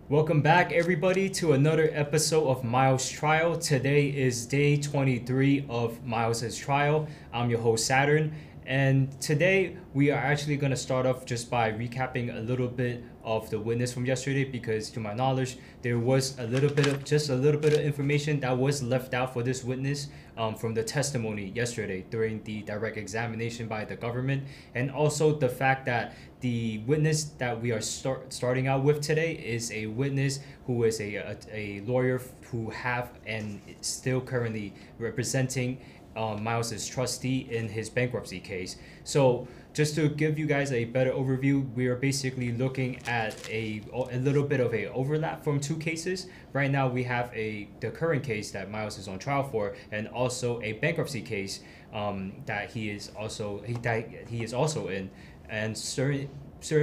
Welcome back, everybody, to another episode of Miles' Trial. Today is day 23 of Miles' Trial. I'm your host, Saturn. And today we are actually going to start off just by recapping a little bit of the witness from yesterday, because to my knowledge, there was a little bit of information that was left out for this witness from the testimony yesterday during the direct examination by the government. And also the fact that the witness that we are starting out with today is a witness who is a lawyer who have and still currently representing Miles' trustee in his bankruptcy case. So just to give you guys a better overview, we are basically looking at a little bit of a overlap from two cases. Right now we have the current case that Miles is on trial for, and also a bankruptcy case that he is also in, and certain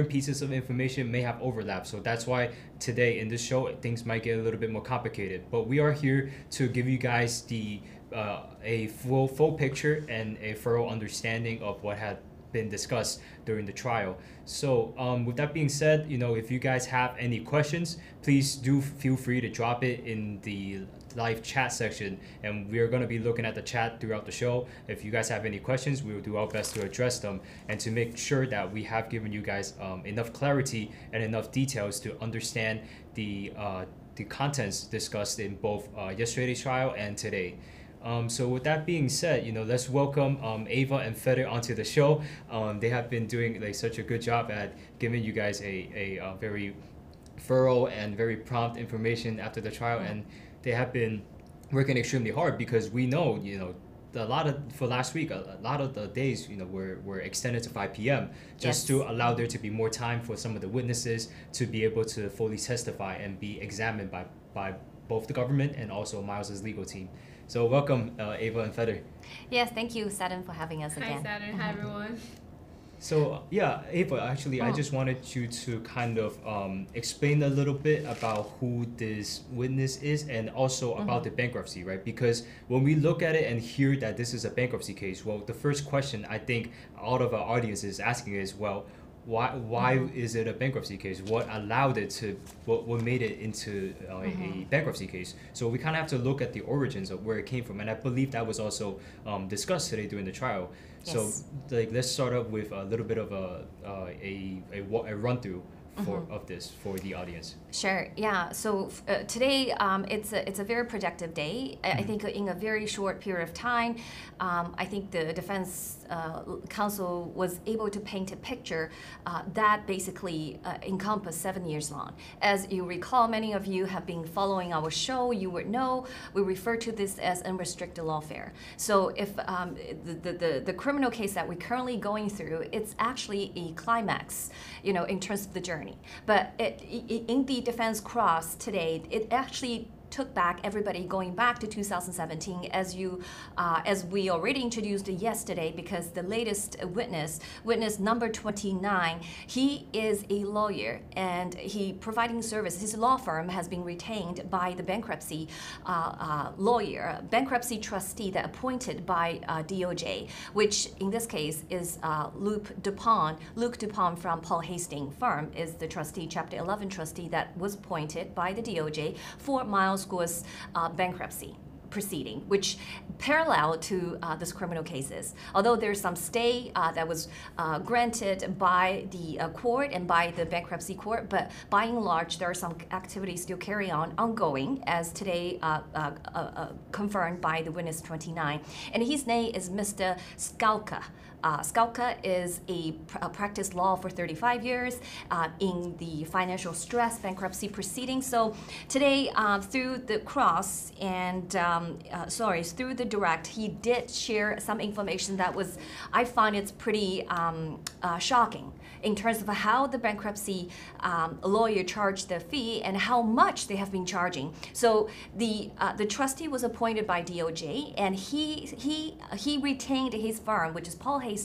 pieces of information may have overlap. So that's why today in this show things might get a little bit more complicated. But we are here to give you guys a full picture and a thorough understanding of what had been discussed during the trial. So with that being said, if you guys have any questions, please do feel free to drop it in the live chat section, and we are going to be looking at the chat throughout the show. If you guys have any questions, we will do our best to address them and to make sure that we have given you guys enough clarity and enough details to understand the contents discussed in both yesterday's trial and today. So with that being said, let's welcome Ava and Feder onto the show. They have been doing such a good job at giving you guys a very thorough and very prompt information after the trial, and they have been working extremely hard, because we know, for last week, a lot of the days, were extended to 5 p.m. just to allow there to be more time for some of the witnesses to be able to fully testify and be examined by both the government and also Miles' legal team. So welcome, Ava and Feder. Yes, thank you, Saturn, for having us again. Hi, Saturn. Hi, everyone. So Ava, actually, I just wanted you to kind of explain a little bit about who this witness is, and also about the bankruptcy, right? Because when we look at it and hear that this is a bankruptcy case, well, the first question I think all of our audience is asking is, well, why is it a bankruptcy case? What allowed it to, what made it into a bankruptcy case? So we kind of have to look at the origins of where it came from, and I believe that was also discussed today during the trial. Yes. So let's start up with a little bit of a run through of this for the audience. Sure. Yeah. So today it's a very productive day. I think in a very short period of time, I think the defense counsel was able to paint a picture that basically encompassed 7 years long. As you recall, many of you have been following our show. You would know we refer to this as unrestricted lawfare. So if the criminal case that we're currently going through, it's actually a climax, in terms of the journey. But in the defense cross today, it actually took back everybody going back to 2017, as we already introduced yesterday, because the latest witness number 29, he is a lawyer, and he providing service. His law firm has been retained by the bankruptcy lawyer, bankruptcy trustee that appointed by DOJ, which in this case is Luc Dupont from Paul Hastings firm is the trustee, Chapter 11 trustee that was appointed by the DOJ for Miles Guo's bankruptcy proceeding, which parallel to this criminal cases. Although there's some stay that was granted by the court and by the bankruptcy court, but by and large there are some activities still ongoing, as today confirmed by the witness 29. And his name is Mr. Skalka. Skalka is a practiced law for 35 years in the financial stress bankruptcy proceeding. So today, through the cross and through the direct, he did share some information that was, I find it's pretty shocking in terms of how the bankruptcy lawyer charged the fee and how much they have been charging. So the trustee was appointed by DOJ, and he retained his firm, which is Paul Hastings,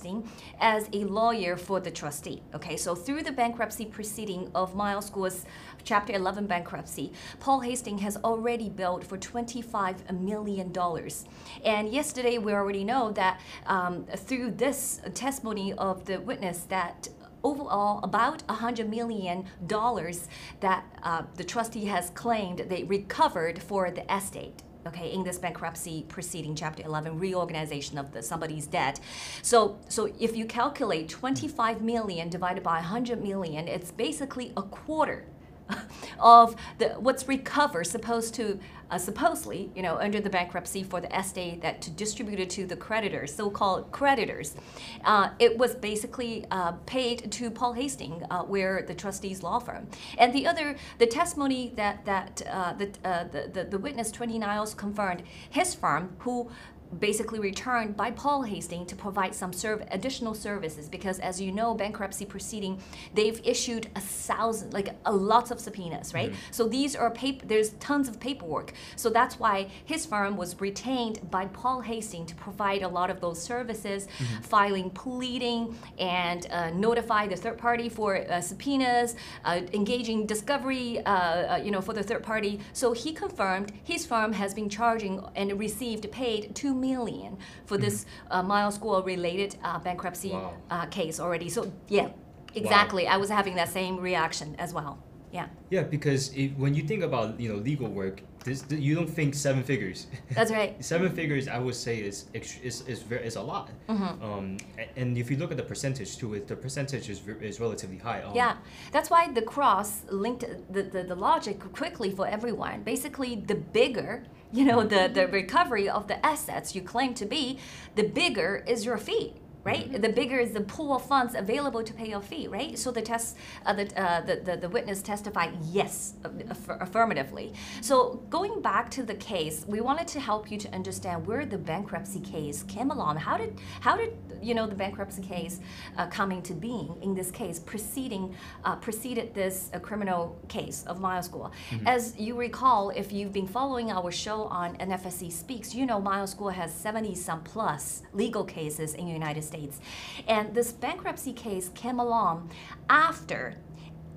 as a lawyer for the trustee. Okay, so through the bankruptcy proceeding of Miles Guo's Chapter 11 bankruptcy, Paul Hastings has already billed for $25 million. And yesterday we already know that through this testimony of the witness that overall about $100 million that the trustee has claimed they recovered for the estate. Okay, in this bankruptcy proceeding, Chapter 11, reorganization of somebody's debt. So if you calculate 25 million divided by 100 million, it's basically a quarter of what's recovered, supposedly, under the bankruptcy for the estate that to distribute it to the creditors, so-called creditors. It was basically paid to Paul Hastings, where the trustee's law firm. And the testimony that the witness 29 also confirmed, his firm, who basically returned by Paul Hastings to provide some additional services, because as you know, bankruptcy proceeding, they've issued lots of subpoenas, right? So these are there's tons of paperwork. So that's why his firm was retained by Paul Hastings to provide a lot of those services, filing, pleading, and notify the third party for subpoenas, engaging discovery, for the third party. So he confirmed his firm has been charging and paid $2 million for this Miles Guo related bankruptcy case already. So yeah, exactly. Wow. I was having that same reaction as well. Yeah. Yeah, because when you think about legal work, you don't think seven figures. That's right. Seven figures, I would say, is a lot. And if you look at the percentage to it, the percentage is relatively high. Yeah, that's why the cross linked the logic quickly for everyone. Basically, the bigger the recovery of the assets you claim to be, the bigger is your fee. Right, the bigger is the pool of funds available to pay your fee. Right, so the witness testified yes, affirmatively. So going back to the case, we wanted to help you to understand where the bankruptcy case came along. How did the bankruptcy case come into being? In this case, preceded this criminal case of Miles Guo. As you recall, if you've been following our show on NFSC Speaks, Miles Guo has 70-some plus legal cases in the United States. And this bankruptcy case came along after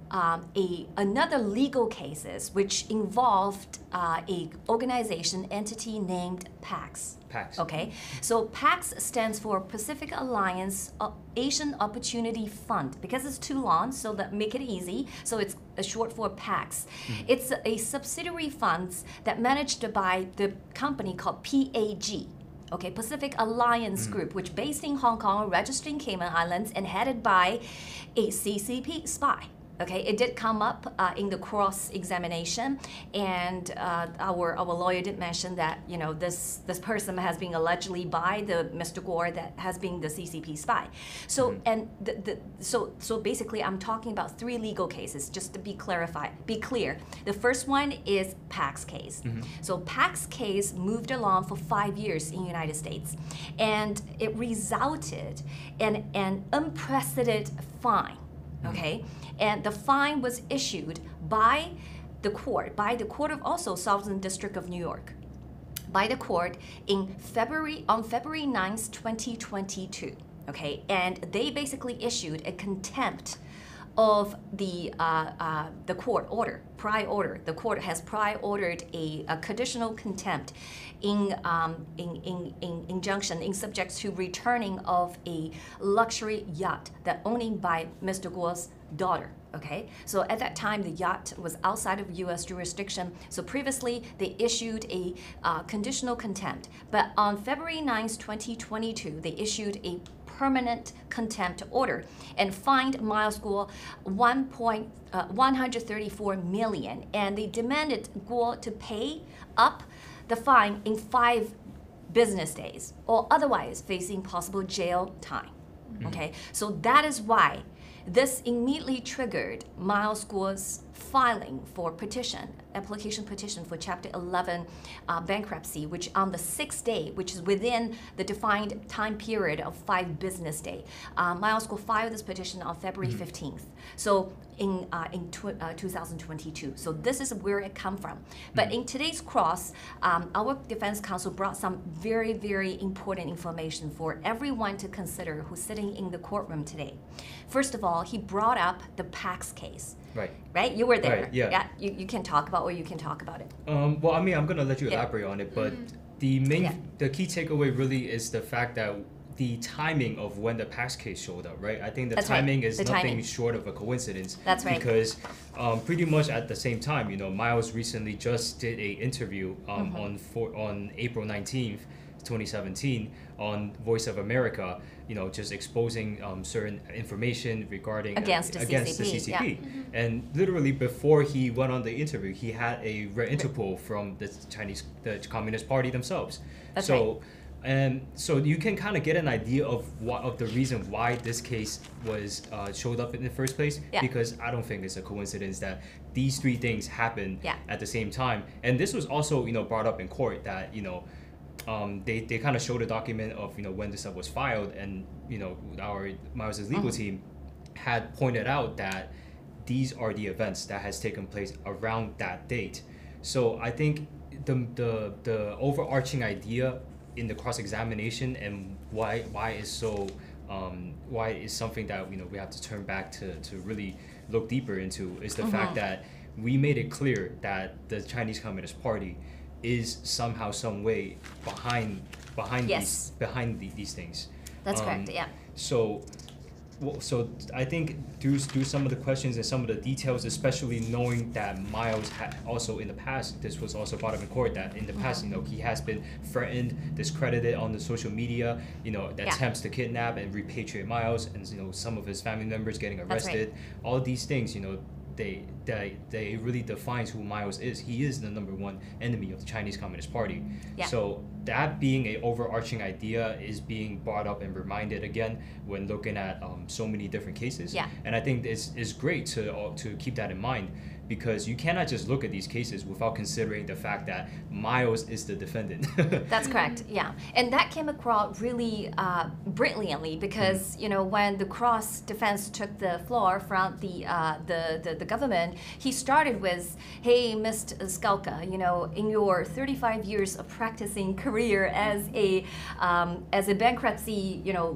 another legal cases which involved a organization entity named PAX. Okay, so PAX stands for Pacific Alliance Asian Opportunity Fund, because it's too long, so that make it easy. So it's a short for PAX. It's a subsidiary funds that managed by the company called PAG. Okay, Pacific Alliance Group, which based in Hong Kong, registered in Cayman Islands, and headed by a CCP spy. Okay, it did come up in the cross-examination, and our lawyer did mention that this person has been allegedly by the Mr. Guo that has been the CCP spy. So and so basically, I'm talking about three legal cases just to be clear. The first one is PAX case. So PAX case moved along for 5 years in the United States, and it resulted in an unprecedented fine. Okay, and the fine was issued by the court of also Southern District of New York, by the court on February 9th, 2022. Okay, and they basically issued a contempt of the court order, prior order. The court has prior ordered a conditional contempt in injunction in subject to returning of a luxury yacht that owned by Mr. Guo's daughter. Okay, so at that time the yacht was outside of U.S. jurisdiction. So previously they issued a conditional contempt, but on February 9th, 2022, they issued a permanent contempt order and fined Miles Guo $134 million, and they demanded Guo to pay up the fine in 5 business days, or otherwise facing possible jail time. Okay, so that is why this immediately triggered Miles Guo's filing for application petition for Chapter 11 bankruptcy, which on the 6th day, which is within the defined time period of 5 business days. Miles Guo filed this petition on February 15th. So in 2022. So this is where it come from. But in today's cross, our defense counsel brought some very, very important information for everyone to consider who's sitting in the courtroom today. First of all, he brought up the PAX case. Right? You were there. Right, yeah. You can talk about, or you can talk about it. Well, I mean, I'm going to let you elaborate on it, but the key takeaway really is the fact that the timing of when the PAX case showed up, right? I think the That's timing right. is The nothing timing. short of a coincidence. That's right. Because pretty much at the same time, you know, Miles recently just did a interview on April 19th, 2017 on Voice of America, you know, just exposing certain information regarding against the CCP. Yeah. And literally before he went on the interview, he had a red Interpol from the Communist Party themselves. That's so. Right. And so you can kind of get an idea of the reason why this case was showed up in the first place. Yeah. Because I don't think it's a coincidence that these three things happened at the same time. And this was also, you know, brought up in court that, you know, they kind of showed a document of, you know, when this stuff was filed, and, you know, our Miles' legal team had pointed out that these are the events that has taken place around that date. So I think the overarching idea in the cross-examination and why is so why is something that, you know, we have to turn back to really look deeper into is the fact that we made it clear that the Chinese Communist Party is somehow, some way behind these things. That's correct. Yeah. So I think through some of the questions and some of the details, especially knowing that Miles had also in the past, this was also brought up in court, that in the past, you know, he has been threatened, discredited on the social media, you know, attempts to kidnap and repatriate Miles, and, you know, some of his family members getting arrested. All of these things, you know, they really defines who Miles is. He is the #1 enemy of the Chinese Communist Party. Yeah. So that being an overarching idea is being brought up and reminded again when looking at so many different cases. Yeah. And I think it's great to keep that in mind, because you cannot just look at these cases without considering the fact that Miles is the defendant. That's correct, yeah. And that came across really brilliantly, because, you know, when the cross defense took the floor from the government, he started with, hey, Mr. Skalka, you know, in your 35 years of practicing career as a bankruptcy, you know,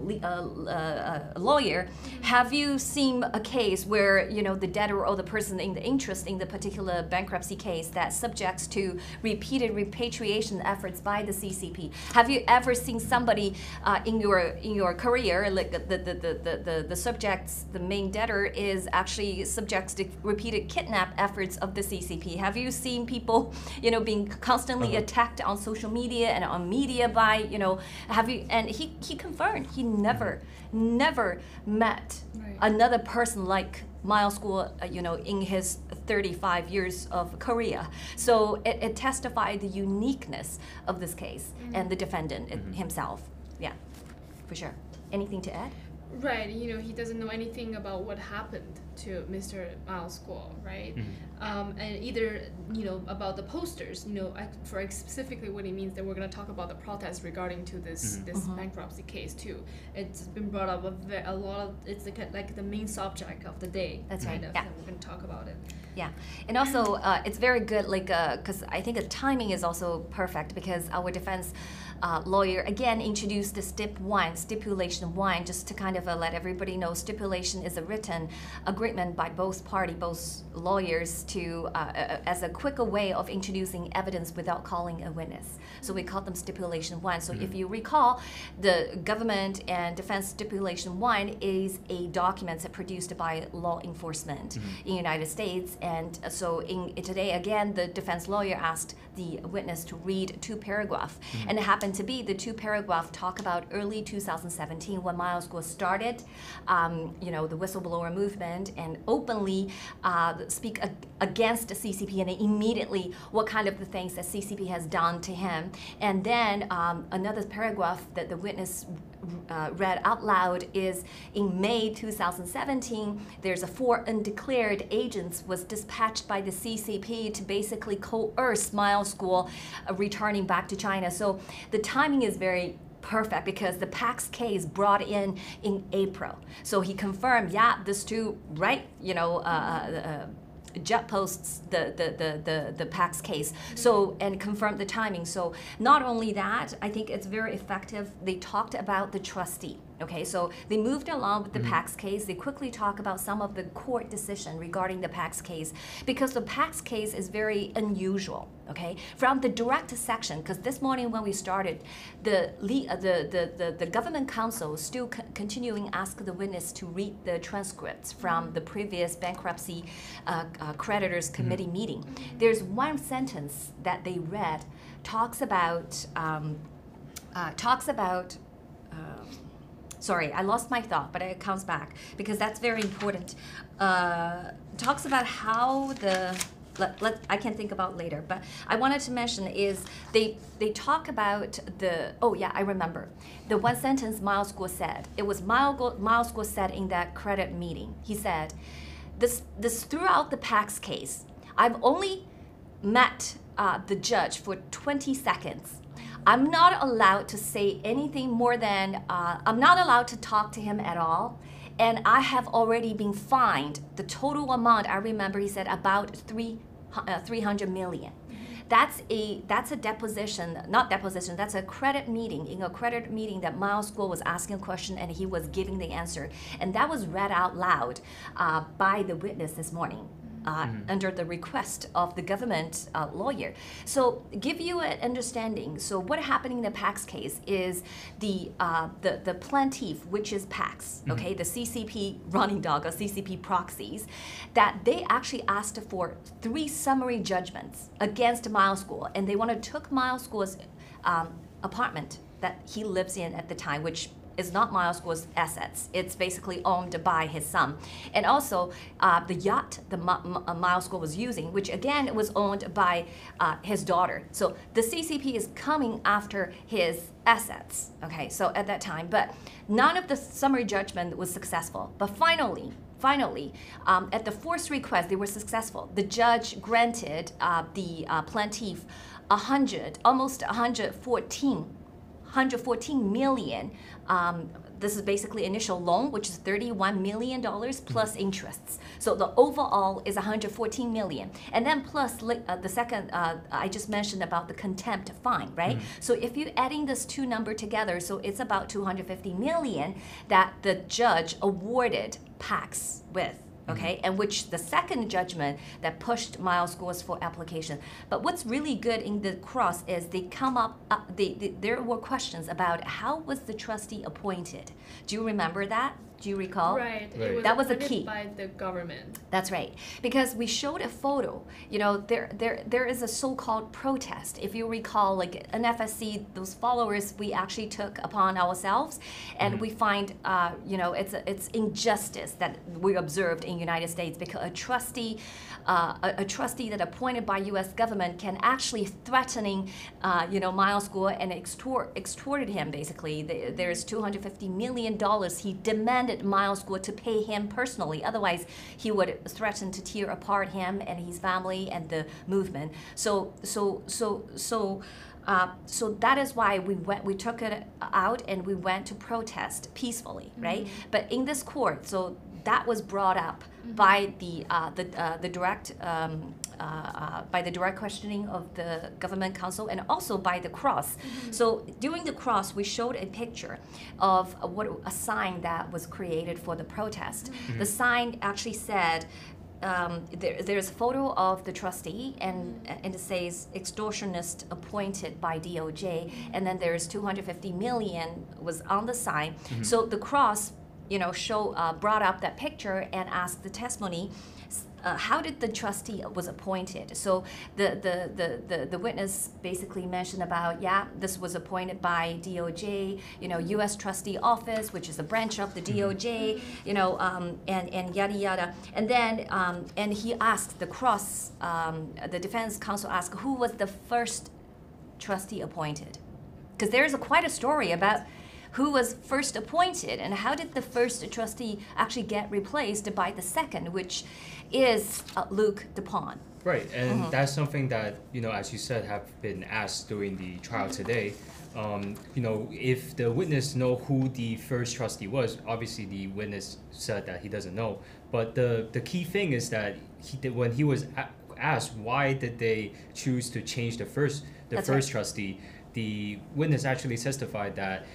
lawyer, have you seen a case where, you know, the debtor or the person in the interest in the particular bankruptcy case that subjects to repeated repatriation efforts by the CCP? Have you ever seen somebody in your career, like the subjects, the main debtor is actually subjects to repeated kidnap efforts of the CCP? Have you seen people, you know, being constantly attacked on social media and on media by, you know, have you? And he confirmed he never met another person like Miles Guo, you know, in his 35 years of career. So it testified the uniqueness of this case and the defendant himself. Yeah, for sure. Anything to add? Right, you know, he doesn't know anything about what happened to Mr. Miles Guo, right? And either, you know, about the posters, you know, for specifically what he means that we're going to talk about the protests regarding to this bankruptcy case too. It's been brought up a lot of, it's like the main subject of the day. That's right, yeah. And we're going to talk about it. Yeah, and also it's very good, like, because I think the timing is also perfect, because our defense lawyer again introduced the stipulation 1, just to kind of let everybody know. Stipulation is a written agreement by both lawyers to as a quicker way of introducing evidence without calling a witness. So we call them stipulation 1. So if you recall, the government and defense stipulation 1 is a document produced by law enforcement in the United States. And so today, again, the defense lawyer asked the witness to read 2 paragraphs. And it happened to be the 2 paragraphs talk about early 2017 when Miles Guo started, you know, the whistleblower movement, and openly speak against the CCP, and immediately what kind of the things that CCP has done to him. And then another paragraph that the witness read out loud is in May 2017, there's 4 undeclared agents was dispatched by the CCP to basically coerce Miles Guo returning back to China. So the timing is very perfect, because the PAX case brought in April. So he confirmed, yeah, this too, right, you know, Jet posts the PAX case, so, and confirmed the timing. So not only that, I think it's very effective. They talked about the trustee. Okay, so they moved along with the PAX case. They quickly talk about some of the court decision regarding the PAX case, because the PAX case is very unusual. Okay, from the direct section, because this morning when we started, the government counsel still continuing ask the witness to read the transcripts from the previous bankruptcy creditors committee meeting. There's one sentence that they read talks about. Sorry, I lost my thought, but it comes back because that's very important. Talks about how I can think about later, but I wanted to mention is they talk about I remember. The one sentence Miles Guo said, it was Miles Guo said in that credit meeting. He said, this throughout the PAX case, I've only met the judge for 20 seconds. I'm not allowed to say anything more than, I'm not allowed to talk to him at all. And I have already been fined the total amount, I remember he said about 300 million. That's a deposition, not deposition, that's a credit meeting. In a credit meeting that Miles Guo was asking a question and he was giving the answer. And that was read out loud by the witness this morning. Under the request of the government lawyer. So give you an understanding. So what happened in the PAX case is the plaintiff, which is PAX, okay, the CCP running dog or CCP proxies, that they actually asked for 3 summary judgments against Miles Guo, and they took Miles Guo's apartment that he lives in at the time, which is not Miles Guo's assets. It's basically owned by his son. And also the yacht that Miles Guo was using, which again was owned by his daughter. So the CCP is coming after his assets, okay, so at that time. But none of the summary judgment was successful. But finally, at the 4th request, they were successful. The judge granted the plaintiff almost 114 million. This is basically initial loan, which is $31 million plus interests. So the overall is 114 million. And then plus the second, I just mentioned about the contempt fine, right? So if you're adding this 2 number together, so it's about 250 million that the judge awarded PAX with. Okay, and which the second judgment that pushed Miles Guo's for application. But what's really good in the cross is they come up, there were questions about how was the trustee appointed. Do you remember that? Do you recall? Right. It was that was a appointed key. by the government. That's right. Because we showed a photo. You know, there is a so-called protest. If you recall, like NFSC, those followers we actually took upon ourselves, and we find, it's injustice that we observed in United States because a trustee that appointed by U.S. government can actually threatening, Miles Guo and extorted him basically. There's $250 million he demanded Miles Guo to pay him personally. Otherwise, he would threaten to tear apart him and his family and the movement. So that is why we took it out and we went to protest peacefully, right? But in this court, so that was brought up by the direct questioning of the government counsel and also by the cross. So during the cross, we showed a picture of a sign that was created for the protest. The sign actually said, there's a photo of the trustee and it says extortionist appointed by DOJ, and then there's 250 million was on the sign. So the cross brought up that picture and asked the testimony, how did the trustee was appointed? So the witness basically mentioned about, this was appointed by DOJ, U.S. Trustee Office, which is a branch of the DOJ, and yada yada. And then and he asked the cross, the defense counsel asked, who was the first trustee appointed? Because there's quite a story about who was first appointed and how did the first trustee actually get replaced by the second, which is Luc Dupont. Right, and that's something that, as you said, have been asked during the trial today. If the witness know who the first trustee was, obviously the witness said that he doesn't know. But the key thing is that when he was asked why did they choose to change the first trustee, the witness actually testified that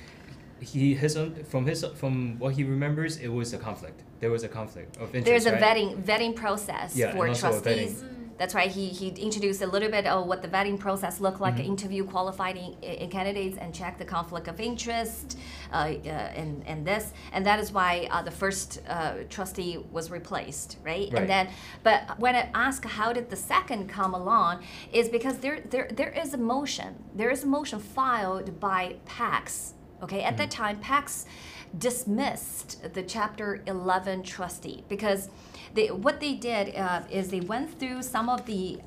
from what he remembers, it was a conflict. There was a conflict of interest. There's a right? vetting process Yeah, for and also a trustees. vetting. That's right. He introduced a little bit of what the vetting process looked like, interview qualified candidates and check the conflict of interest and this. And that is why the first trustee was replaced, right? And then, but when I ask how did the second come along, is because there is a motion. There is a motion filed by PAX. Okay, at that time, PAX dismissed the Chapter 11 trustee because what they did is they went through some of the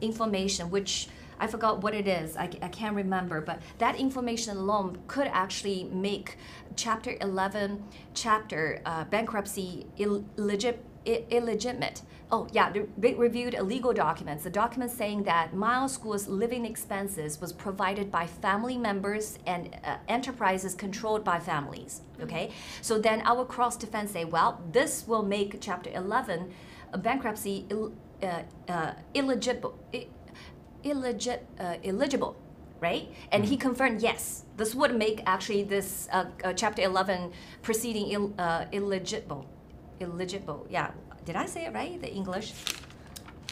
information, which I forgot what it is. I can't remember, but that information alone could actually make Chapter 11 bankruptcy illegitimate. Oh yeah, they reviewed illegal documents. The documents saying that Miles School's living expenses was provided by family members and enterprises controlled by families. Okay, so then our cross defense say, well, this will make Chapter 11 bankruptcy illegible, right? And he confirmed, yes, this would make actually this Chapter 11 proceeding illegible. Yeah. Did I say it right? The English?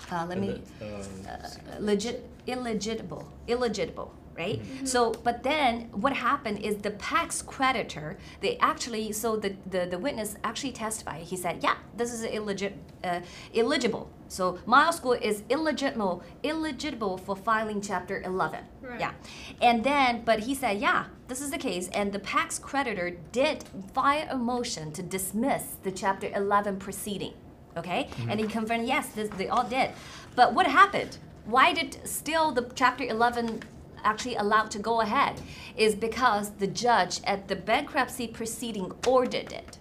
Let me. Illegible, right? So, but then what happened is the PAX creditor, they actually, so the witness actually testified. He said, yeah, this is illegible. So Miles School is illegible for filing Chapter 11. Right. Yeah. And then, but he said, yeah, this is the case. And the PAX creditor did file a motion to dismiss the Chapter 11 proceeding. Okay? And he confirmed, yes, they all did. But what happened? Why did still the Chapter 11 actually allowed to go ahead? Is because the judge at the bankruptcy proceeding ordered it.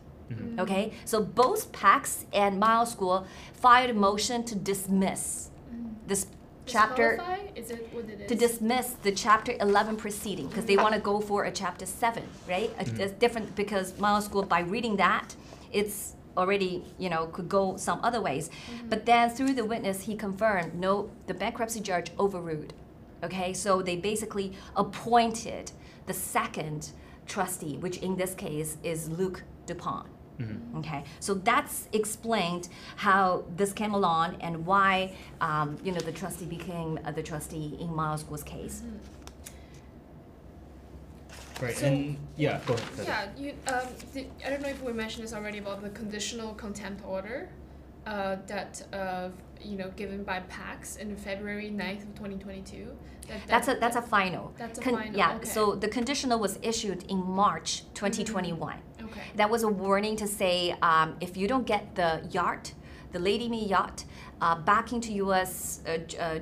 Okay? So both PAX and Miles School filed a motion to dismiss this chapter. Is it what it is? To dismiss the Chapter 11 proceeding because they want to go for a Chapter 7, right? It's different because Miles School, by reading that, it's already, could go some other ways. But then through the witness, he confirmed, no, the bankruptcy judge overruled. Okay, so they basically appointed the second trustee, which in this case is Luc Dupont. Okay, so that's explained how this came along and why, the trustee became the trustee in Miles School's case. Right, So- and yeah, go ahead. Yeah, I don't know if we mentioned this already about the conditional contempt order that given by PAX in February 9th of 2022. That's a final. That's a final. Yeah, Okay. so the conditional was issued in March 2021. Okay. That was a warning to say if you don't get the yacht, the Lady Me yacht, back into U.S.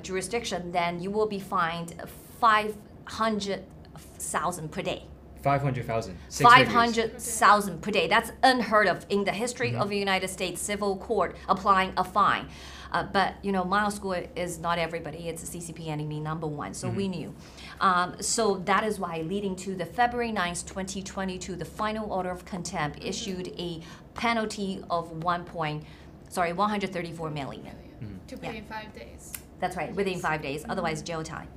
Jurisdiction, then you will be fined $500,000 per day. 500,000. 500,000 per day. That's unheard of in the history of the United States civil court applying a fine. But Miles School is not everybody. It's a CCP enemy number one. So we knew. So that is why, leading to the February 9th, 2022, the final order of contempt issued a penalty of 134 million. To pay in 5 days. That's right, within 5 days. Otherwise, jail time.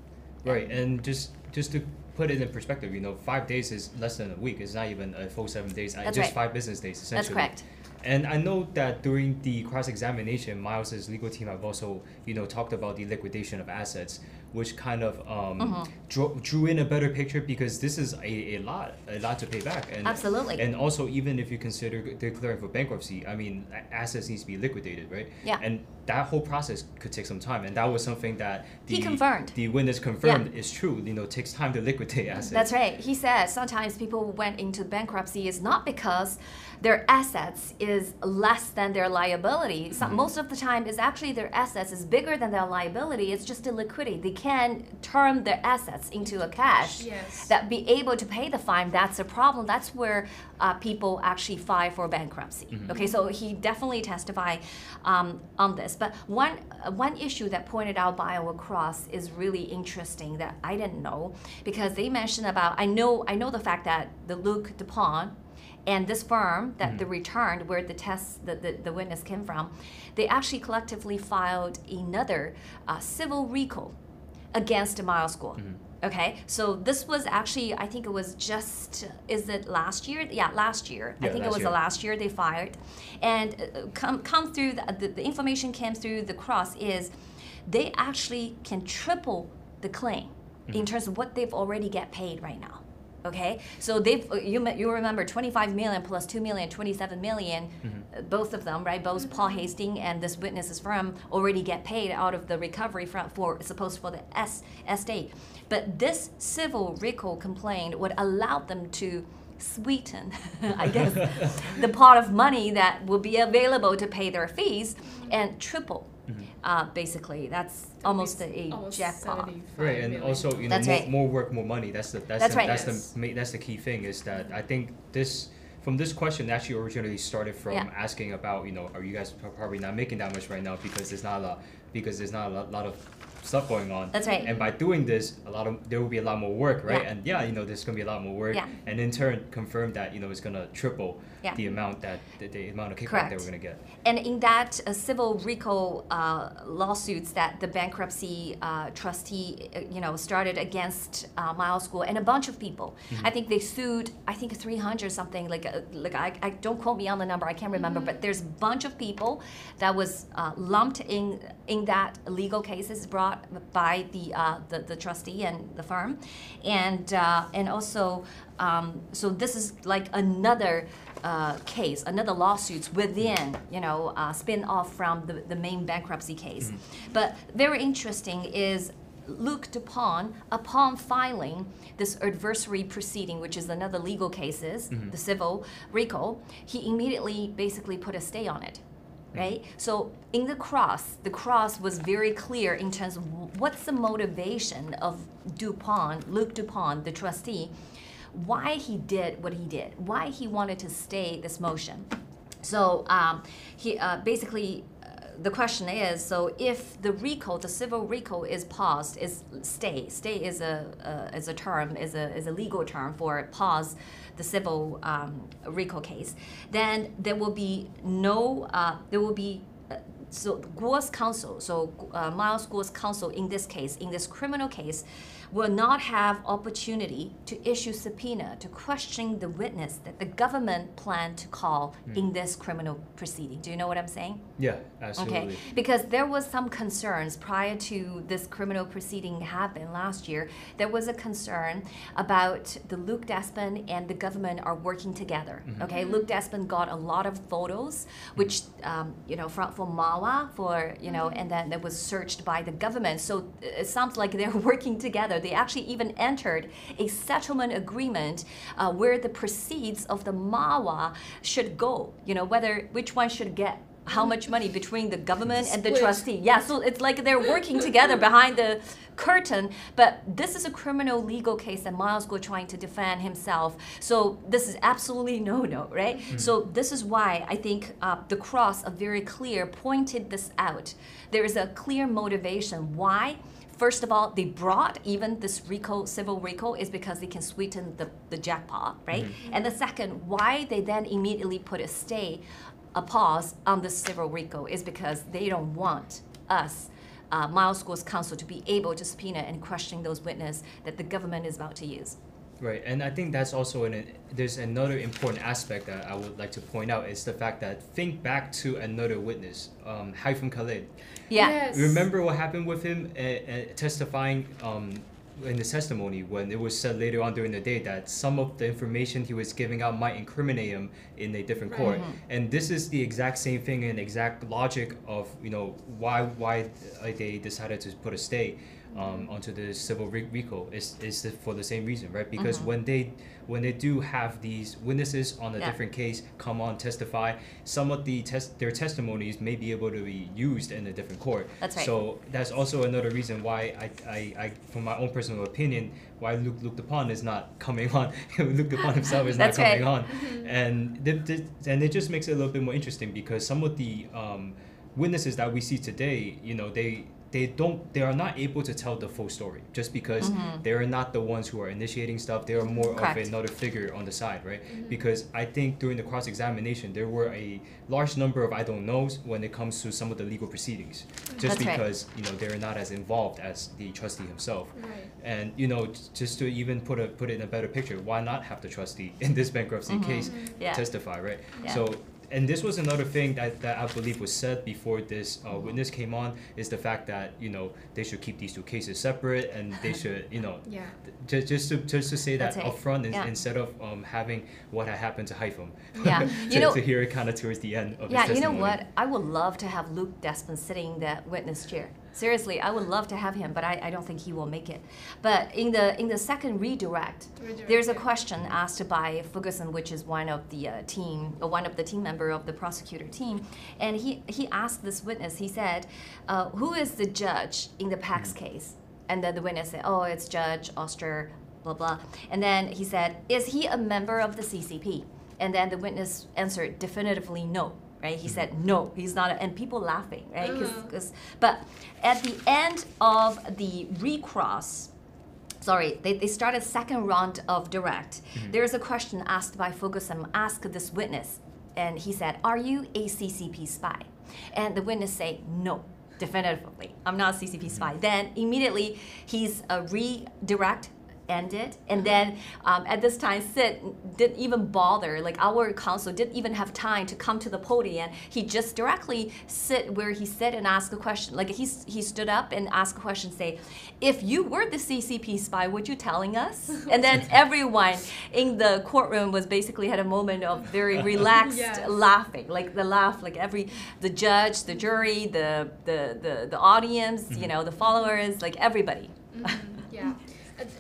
Right, and just to put it in perspective, 5 days is less than a week. It's not even a full 7 days. That's just right. 5 business days, essentially. That's correct. And I know that during the cross-examination, Miles's legal team have also, talked about the liquidation of assets, which kind of drew in a better picture because this is a lot to pay back. And, Absolutely. And also, even if you consider declaring for bankruptcy, assets needs to be liquidated, right? Yeah. And that whole process could take some time, and that was something that He confirmed. The witness confirmed is true. It takes time to liquidate assets. That's right. He said sometimes people went into bankruptcy is not because their assets is less than their liability. Most of the time, is actually their assets is bigger than their liability. It's just a liquidity. They can turn their assets into a cash. Yes. That be able to pay the fine. That's a problem. That's where people actually file for bankruptcy. Okay, so he definitely testified on this. But one issue that pointed out by our cross is really interesting that I didn't know, because they mentioned about, I know the fact that the Luc Dupont and this firm that they returned, where the witness came from, they actually collectively filed another civil RICO against the Miles School. Okay, so this was actually, I think it was is it last year? Yeah, last year. Yeah, I think it was the last year they fired. And come through, the information came through the cross is they actually can triple the claim in terms of what they've already get paid right now. Okay, so you remember 25 million plus 2 million, 27 million, both of them, right? Both Paul Hastings and this witness's firm already get paid out of the recovery for the estate. But this civil RICO complaint would allow them to sweeten, I guess, the pot of money that will be available to pay their fees and triple. Basically, that's almost a jackpot. Right, and also more work, more money. That's the key thing is that I think from this question actually originally started from asking about are you guys probably not making that much right now because there's not a lot of stuff going on. That's right. And by doing this, there will be a lot more work, right? And there's gonna be a lot more work, and in turn confirm that it's gonna triple the amount of kickback that we're gonna get. And in that civil RICO lawsuits that the bankruptcy trustee started against Miles School and a bunch of people, I think they sued 300 something like I don't quote me on the number, I can't remember, but there's a bunch of people that was lumped in that legal cases brought by the trustee and the firm, and also so this is like another case, another lawsuits within spin off from the main bankruptcy case. But very interesting is looked upon filing this adversary proceeding, which is another legal cases, the civil RICO, he immediately basically put a stay on it. Right? So in the cross was very clear in terms of what's the motivation of Luc Dupont, the trustee, why he did what he did, why he wanted to stay this motion. So he basically the question is, so if the RICO, the civil RICO is paused, is stay is a term, is a legal term for pause the civil RICO case, then there will be so Guo's counsel, Miles Guo's counsel in this case, in this criminal case, will not have opportunity to issue subpoena to question the witness that the government planned to call in this criminal proceeding. Do you know what I'm saying? Yeah, absolutely. Okay, because there was some concerns prior to this criminal proceeding happened last year. There was a concern about the Luc Despin and the government are working together. Okay, Luc Despin got a lot of photos, which from Mawa and then that was searched by the government. So it sounds like they're working together. They actually even entered a settlement agreement where the proceeds of the Mawa should go. Which one should get how much money between the government and the trustee. Yeah, so it's like they're working together behind the curtain, but this is a criminal legal case that Miles Guo trying to defend himself. So this is absolutely no, right? So this is why I think the cross are very clear, pointed this out. There is a clear motivation. Why? First of all, they brought even this RICO, civil RICO, is because they can sweeten the jackpot, right? And the second, why they then immediately put a pause on the civil RICO is because they don't want us, Miles Guo's counsel, to be able to subpoena and question those witnesses that the government is about to use. Right, and I think that's also there's another important aspect that I would like to point out is the fact that think back to another witness, Haifeng Khalid. Yeah. Yes. Remember what happened with him testifying in his testimony when it was said later on during the day that some of the information he was giving out might incriminate him in a different court. And this is the exact same thing and exact logic of why they decided to put a stay onto the civil RICO is for the same reason, right? Because when they do have these witnesses on a different case come on testify, some of their testimonies may be able to be used in a different court. That's right. So that's also another reason why I from my own personal opinion, why Luc Dupont is not coming on. Luc Dupont himself is not coming on, and it just makes it a little bit more interesting because some of the witnesses that we see today, they are not able to tell the full story just because they are not the ones who are initiating stuff. They are more Correct. of another figure on the side, right? Because I think during the cross-examination there were a large number of I don't knows when it comes to some of the legal proceedings, just That's right. because they're not as involved as the trustee himself. Right. And just to even put it in a better picture, why not have the trustee in this bankruptcy case Yeah. testify, right? Yeah. So. And this was another thing that I believe was said before this witness came on, is the fact that they should keep these two cases separate, and they should Yeah. just to say that That's right. upfront Yeah. instead of having what had happened to Haifeng. Yeah. to hear it kind of towards the end of his Yeah, you testimony. know what? I would love to have Luke Desmond sitting in that witness chair. Seriously, I would love to have him, but I don't think he will make it. But in the second redirect, there's a question asked by Ferguson, which is one of the team member of the prosecutor team, and he asked this witness. He said, "Who is the judge in the Pax case?" And then the witness said, "Oh, it's Judge Oster, blah blah." And then he said, "Is he a member of the CCP?" And then the witness answered definitively no. Right? He said no, he's not, and people laughing, right? But at the end of the recross, they started second round of direct. There's a question asked by Ferguson, ask this witness, and he said, "Are you a CCP spy?" And the witness say no. Definitively, I'm not a CCP spy. Then immediately he's a redirect ended, and then at this time Sid didn't even bother, like our counsel didn't even have time to come to the podium. He just directly sit where he sat and asked a question. Like he stood up and asked a question, say, "If you were the CCP spy, would you telling us?" And then everyone in the courtroom was basically had a moment of very relaxed laughing, like the laugh, like the judge, the jury, the audience, the followers, like everybody. Yeah.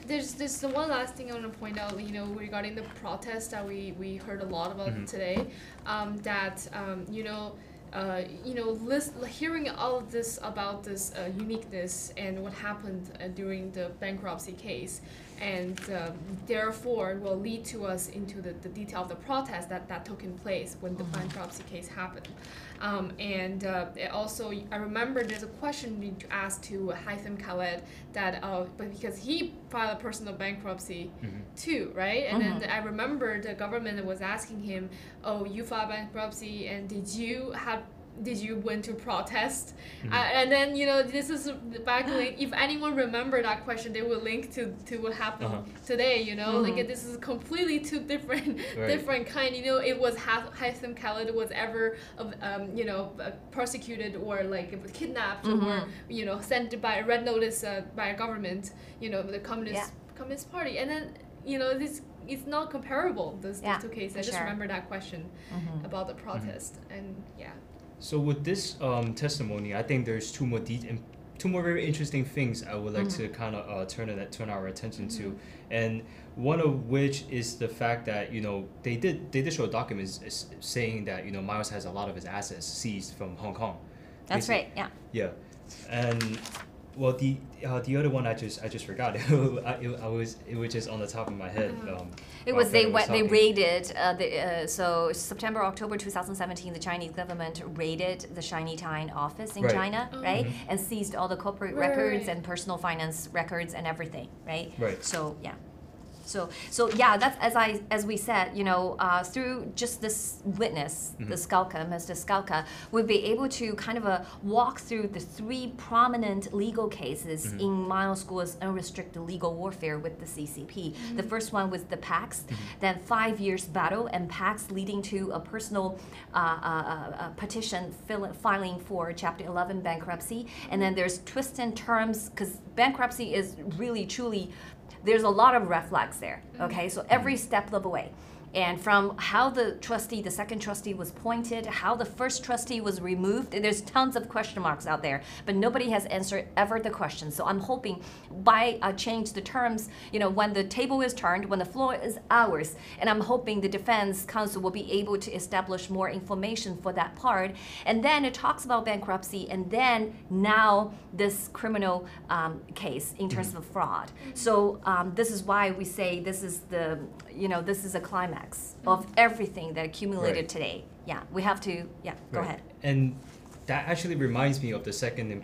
There's the one last thing I want to point out, regarding the protest that we heard a lot about today, hearing all of this about this uniqueness and what happened during the bankruptcy case, and therefore will lead to us into the detail of the protest that took in place when the bankruptcy case happened. Also, I remember there's a question you asked to Haitham Khaled that, but because he filed a personal bankruptcy too, right? And then I remember the government was asking him, "Oh, you filed bankruptcy, and did you went to protest?" And then this is back if anyone remember that question, they will link to what happened today. Like this is completely two different kind. It was Haitham Khaled was ever persecuted or like kidnapped or sent by a red notice by a government. The Communist Party, and then this. It's not comparable, these two cases. I just remember that question about the protest, and yeah. So with this testimony, I think there's two more very interesting things I would like to kind of turn our attention to, and one of which is the fact that they did show documents saying that Miles has a lot of his assets seized from Hong Kong. That's right. Yeah. Yeah, and well, the other one I just forgot. It was just on the top of my head. It was they raided so September October 2017. The Chinese government raided the Shiny Time office in China, right, and seized all the corporate records and personal finance records and everything, right. So yeah. So yeah, that's as we said, through just this witness, Mr. Skalka, we'll be able to kind of walk through the three prominent legal cases in Miles School's unrestricted legal warfare with the CCP. The first one was the Pax, then 5 years battle and Pax leading to a personal petition filing for Chapter 11 bankruptcy, and then there's twists and turns because bankruptcy is really truly. There's a lot of red flags there, okay? So every step of the way. And from how the second trustee was appointed, how the first trustee was removed, and there's tons of question marks out there, but nobody has answered ever the question. So I'm hoping by change the terms, when the table is turned, when the floor is ours, and I'm hoping the defense counsel will be able to establish more information for that part. And then it talks about bankruptcy, and then now this criminal case in terms of fraud. So this is why we say this is this is a climax of everything that accumulated today. Yeah, we have to, go ahead. And that actually reminds me of the second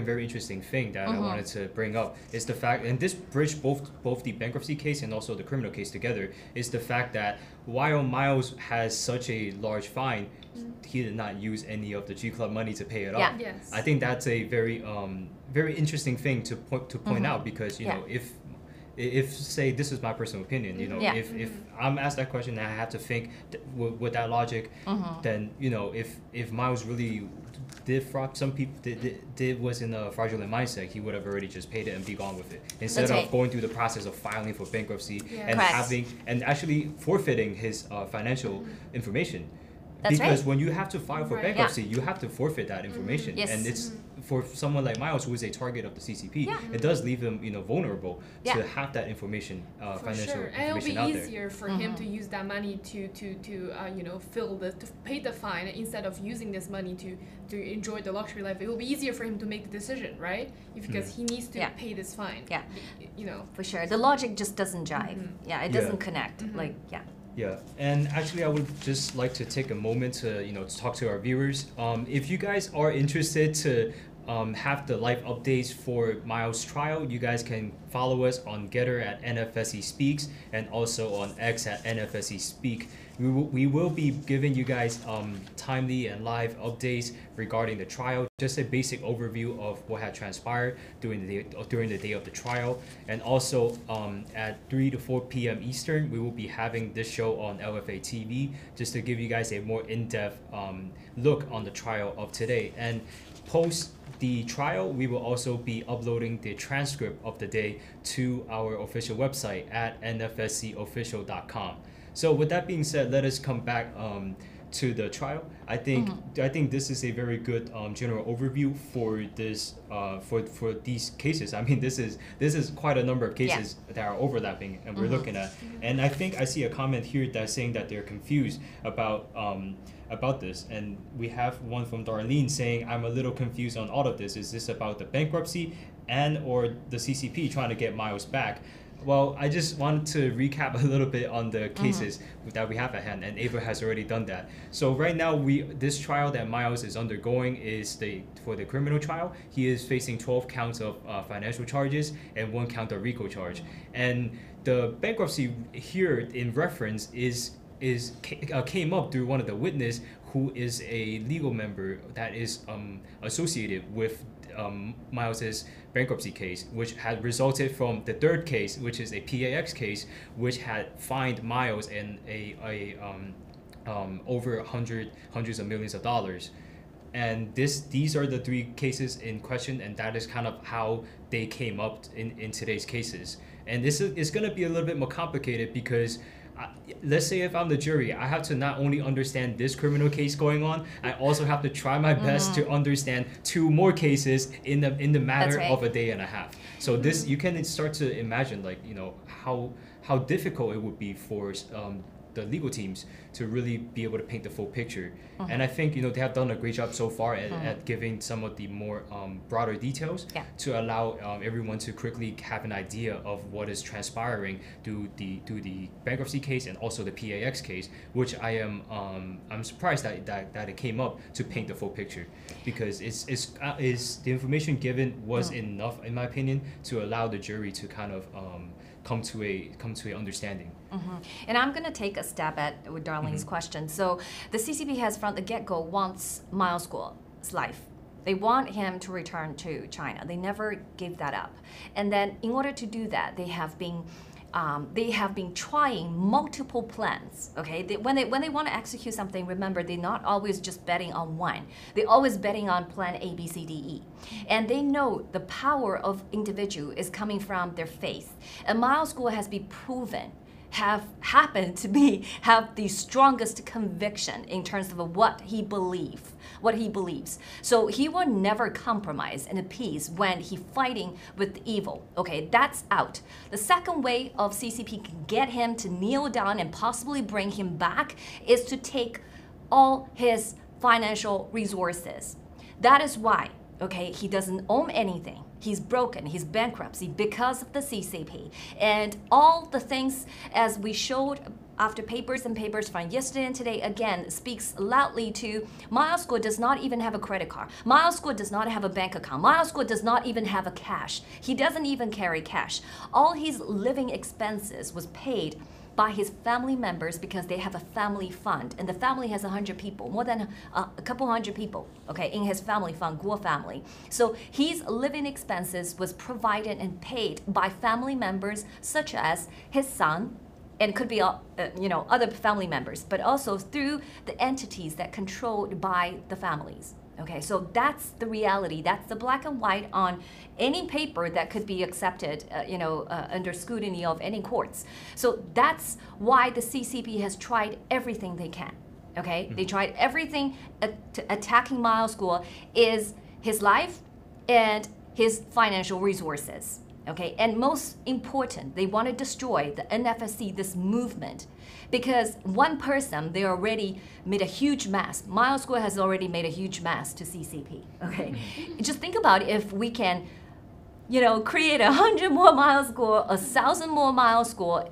very interesting thing that I wanted to bring up is the fact, and this bridged both the bankruptcy case and also the criminal case together, is the fact that while Miles has such a large fine, he did not use any of the G Club money to pay it off. Yes. I think that's a very interesting thing to point out, because you know, if say, this is my personal opinion, you know, if I'm asked that question and I have to think with that logic, then you know, if Miles really did fraud, some people was in a fraudulent mindset, he would have already just paid it and be gone with it, instead of going through the process of filing for bankruptcy and actually forfeiting his financial information. Because when you have to file for bankruptcy, you have to forfeit that information, and it's for someone like Miles, who is a target of the CCP. It does leave him, you know, vulnerable to have that information, financial information and it'll be out easier for him to use that money to you know, to pay the fine, instead of using this money to enjoy the luxury life. It will be easier for him to make the decision, right? Because he needs to pay this fine. You know, for sure, the logic just doesn't jive. It doesn't connect. Like Yeah, and actually I would just like to take a moment to, you know, to talk to our viewers. If you guys are interested to have the live updates for Miles' trial, you guys can follow us on Getter at NFSE Speaks, and also on X at NFSE Speak. We will be giving you guys timely and live updates regarding the trial, just a basic overview of what had transpired during the day of the trial. And also at 3 to 4 p.m. Eastern, we will be having this show on LFA TV, just to give you guys a more in-depth look on the trial of today. And post the trial, we will also be uploading the transcript of the day to our official website at nfscofficial.com. So with that being said, let us come back to the trial. I think this is a very good general overview for this for these cases. I mean, this is quite a number of cases that are overlapping, and we're looking at. And I think I see a comment here that's saying that they're confused about this, and we have one from Darlene saying, I'm a little confused on all of this. Is this about the bankruptcy and or the CCP trying to get Miles back? Well, I just wanted to recap a little bit on the cases that we have at hand, and Ava has already done that. So right now, this trial that Miles is undergoing is for the criminal trial. He is facing 12 counts of financial charges and 1 count of RICO charge. And the bankruptcy here in reference came up through one of the witnesses, who is a legal member that is associated with Miles's bankruptcy case, which had resulted from the third case, which is a PAX case, which had fined Miles in over hundreds of millions of dollars. And these are the 3 cases in question, and that is kind of how they came up in today's cases. And this is going to be a little bit more complicated, because let's say if I'm the jury, I have to not only understand this criminal case going on, I also have to try my best to understand 2 more cases in the matter of a day and a half. So this, you can start to imagine, like, you know, how difficult it would be for the legal teams to really be able to paint the full picture. And I think, you know, they have done a great job so far at giving some of the more broader details to allow everyone to quickly have an idea of what is transpiring through the bankruptcy case and also the PAX case, which I'm surprised that it came up to paint the full picture, because the information given was enough, in my opinion, to allow the jury to kind of come to a understanding. And I'm going to take a stab at with Darlene's question. So the CCP has from the get-go wants Miles Guo's life. They want him to return to China. They never gave that up. And then in order to do that, they have been trying multiple plans. Okay, when they want to execute something, remember, they're not always just betting on one. They're always betting on plan A, B, C, D, E. And they know the power of individual is coming from their faith. And Miles Guo has been proven happened to have the strongest conviction in terms of what he believes. So he will never compromise and appease when he's fighting with evil. Okay, that's out. The second way of CCP can get him to kneel down and possibly bring him back is to take all his financial resources. That is why, okay, he doesn't own anything. He's broken, he's bankruptcy because of the CCP. And all the things, as we showed after papers and papers from yesterday and today, again, speaks loudly to Miles Guo does not even have a credit card. Miles Guo does not have a bank account. Miles Guo does not even have a cash. He doesn't even carry cash. All his living expenses was paid by his family members because they have a family fund. And the family has 100 people, more than a couple hundred people, okay, in his family fund, Guo family. So his living expenses was provided and paid by family members such as his son, and could be other family members, but also through the entities that controlled by the families. Okay, so that's the reality. That's the black and white on any paper that could be accepted, under scrutiny of any courts. So that's why the CCP has tried everything they can. Okay, they tried everything attacking Miles Guo is his life and his financial resources. Okay, and most important, they want to destroy the NFSC, this movement, because one person, they already made a huge mess. Miles Guo has already made a huge mess to CCP. Okay, just think about if we can, create 100 more Miles Guo, 1,000 more Miles Guo,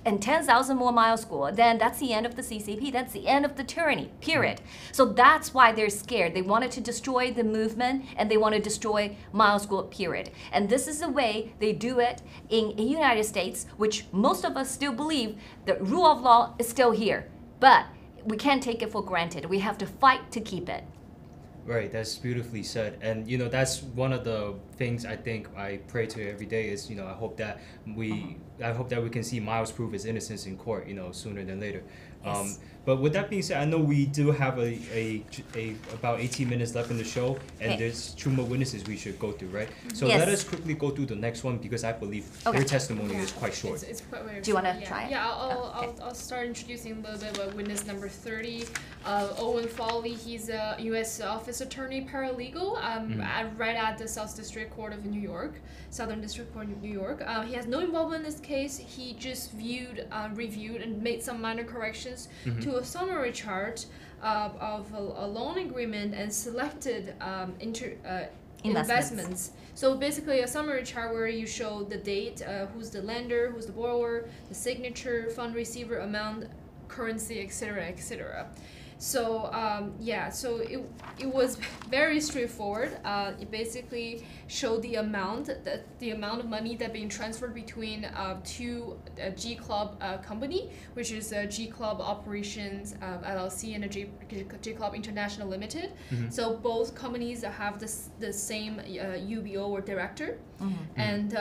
and 10,000 more Miles Guo, then that's the end of the CCP. That's the end of the tyranny, period. So that's why they're scared. They wanted to destroy the movement, and they want to destroy Miles Guo, period. And this is the way they do it in the United States, which most of us still believe the rule of law is still here. But we can't take it for granted. We have to fight to keep it. Right, that's beautifully said. And that's one of the things I think I pray to every day is, I hope that we can see Miles prove his innocence in court, sooner than later. Yes. But with that being said, I know we do have a about 18 minutes left in the show, and there's 2 more witnesses we should go through, right? So Yes. let us quickly go through the next one because I believe their testimony is quite short. It's quite very Do you want to short, try it? Yeah, Okay. I'll start introducing a little bit about witness number 30. Owen Foley, he's a U.S. Office Attorney Paralegal right at the South District Court of New York, Southern District Court of New York. He has no involvement in this case. He just reviewed and made some minor corrections to a summary chart of a loan agreement and selected investments. So basically a summary chart where you show the date, who's the lender, who's the borrower, the signature, fund receiver, amount, currency, etc., etc. So so it was very straightforward. It basically showed the amount of money that being transferred between two G Club company, which is G Club Operations LLC and a G Club International Limited. So both companies have the same UBO or director, and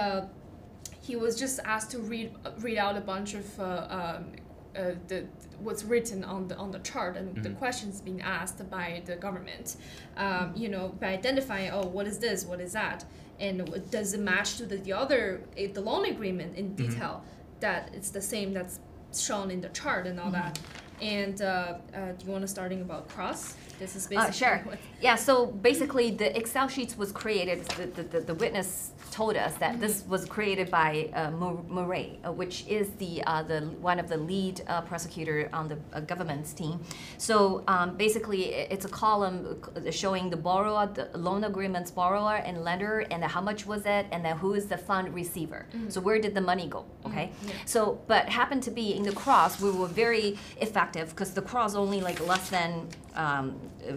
he was just asked to read out a bunch of what's written on the chart and the questions being asked by the government, by identifying, what is this, what is that, and does it match to the loan agreement in detail, that it's the same that's shown in the chart and all that. And do you want to starting about cross? This is basically sure. Yeah, so basically the Excel sheets was created, the witness told us that this was created by Murray, which is the one of the lead prosecutor on the government's team. So basically it's a column showing the borrower, the loan agreement's borrower and lender, and how much was it, and then who is the fund receiver. So where did the money go, okay? So, but happened to be in the cross, we were very effective because the cross only like less than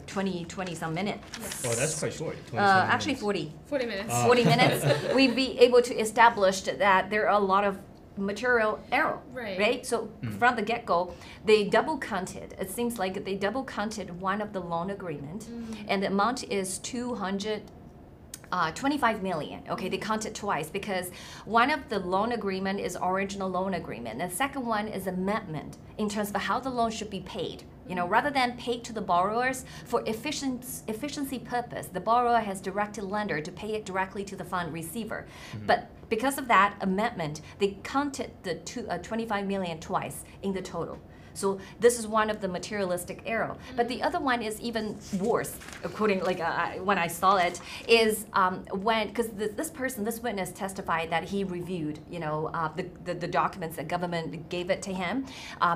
20 some minutes. Oh, that's quite short. Actually 40 minutes. 40 minutes, we'd be able to establish that there are a lot of material error, right? So from the get-go, they double counted. It seems like they double counted one of the loan agreement, and the amount is 25 million. Okay, they counted twice because one of the loan agreement is original loan agreement, and the second one is amendment in terms of how the loan should be paid. Rather than paid to the borrowers for efficiency purpose, the borrower has directed lender to pay it directly to the fund receiver. But because of that amendment, they counted the 25 million twice in the total. So this is one of the materialistic error. But the other one is even worse, according when I saw it, is because this witness testified that he reviewed, the documents that government gave it to him.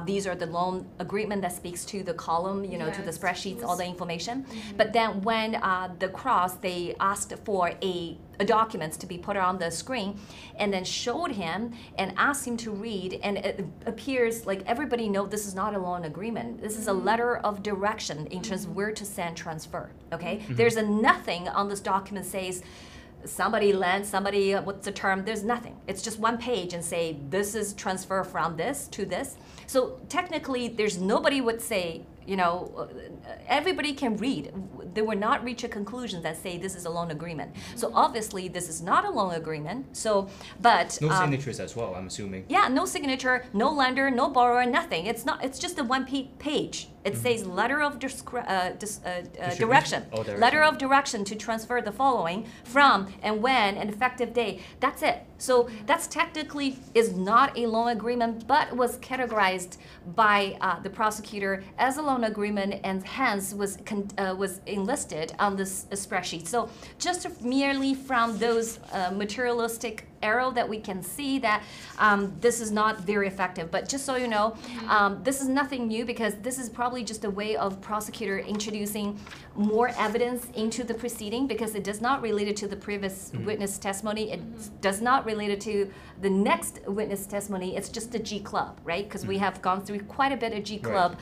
These are the loan agreement that speaks to the column, to the spreadsheets, all the information. But then when the cross, they asked for a documents to be put on the screen, and then showed him and asked him to read, and it appears like everybody knows this is not a loan agreement. This is a letter of direction in terms of where to send transfer, okay? There's nothing on this document says somebody lent, somebody, what's the term? There's nothing. It's just one page and say, this is transfer from this to this. So technically, there's nobody would say, you know, everybody can read. They will not reach a conclusion that say this is a loan agreement. So obviously, this is not a loan agreement. So, but no signatures as well, I'm assuming. Yeah, no signature, no lender, no borrower, nothing. It's not. It's just a one-page. It says letter of direction. Letter of direction to transfer the following from and when and effective date. That's it. So that's technically is not a loan agreement, but was categorized by the prosecutor as a loan agreement, and hence was enlisted on this spreadsheet. So just merely from those materialistic arrow that we can see that this is not very effective. But just so you know, this is nothing new, because this is probably just a way of prosecutor introducing more evidence into the proceeding, because it does not relate it to the previous witness testimony. It does not relate it to the next witness testimony. It's just the G Club, right? Because we have gone through quite a bit of G Club